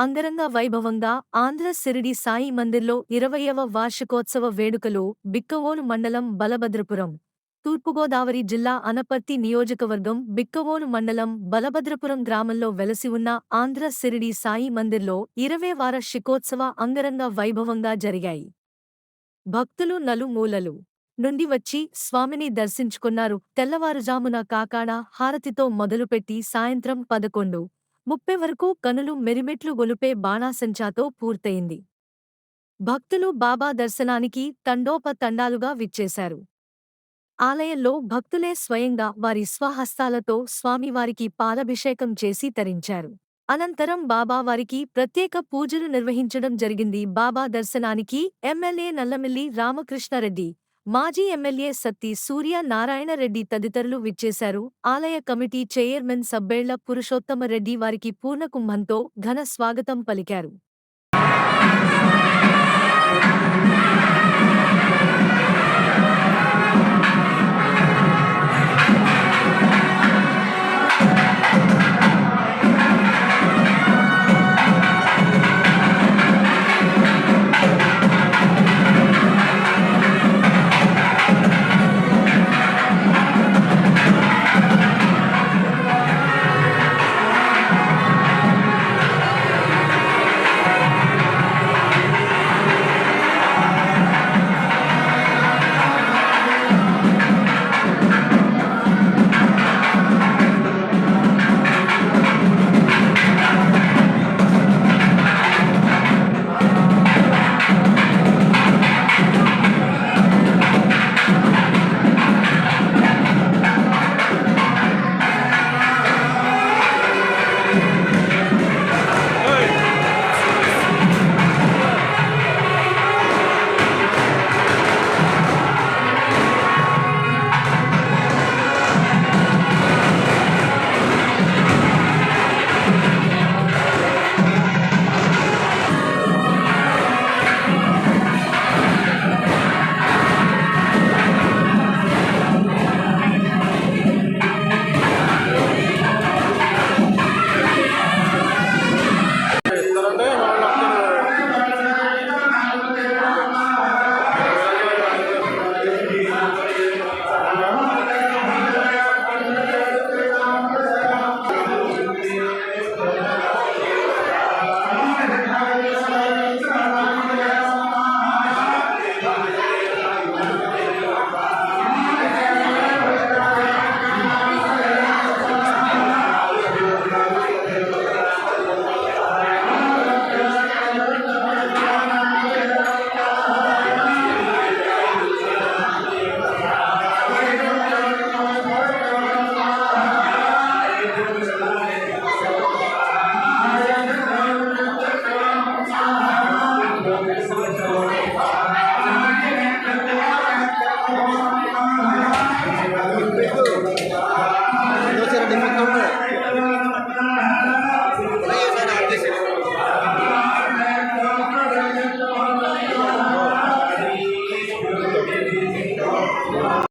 అంగరంగ వైభవంగా ఆంధ్ర సిరిడి సాయి మందిర్లో 20వ వార్షికోత్సవ వేడుకలు బిక్కవోలు మండలం బలభద్రపురం, తూర్పుగోదావరి జిల్లా అనపర్తి నియోజకవర్గం బిక్కవోలు మండలం బలభద్రపురం గ్రామంలో వెలసి ఉన్న ఆంధ్ర సిరిడి సాయి మందిర్లో 20వ వార్షికోత్సవ అంగరంగ వైభవంగా జరిగాయి. భక్తులు నలుమూలలు నుండి వచ్చి స్వామిని దర్శించుకున్నారు. తెల్లవారుజామున కాకాడ హారతితో మొదలుపెట్టి సాయంత్రం 11:30 వరకు కనులు మెరిమెట్లు గొలుపే బాణాసంచాతో పూర్తయింది. భక్తులు బాబా దర్శనానికి తండోపతండాలుగా విచ్చేశారు. ఆలయంలో భక్తులే స్వయంగా వారి స్వహస్తాలతో స్వామివారికి పాలాభిషేకం చేసి తరించారు. అనంతరం బాబావారికి ప్రత్యేక పూజలు నిర్వహించడం జరిగింది. బాబా దర్శనానికి ఎమ్మెల్యే నల్లమిల్లి రామకృష్ణారెడ్డి, మాజీ ఎమ్మెల్యే సత్తి సూర్య నారాయణరెడ్డి తదితరులు విచ్చేశారు. ఆలయ కమిటీ చైర్మన్ సబ్బేళ్ల పురుషోత్తమరెడ్డి వారికి పూర్ణకుంభంతో ఘన స్వాగతం పలికారు.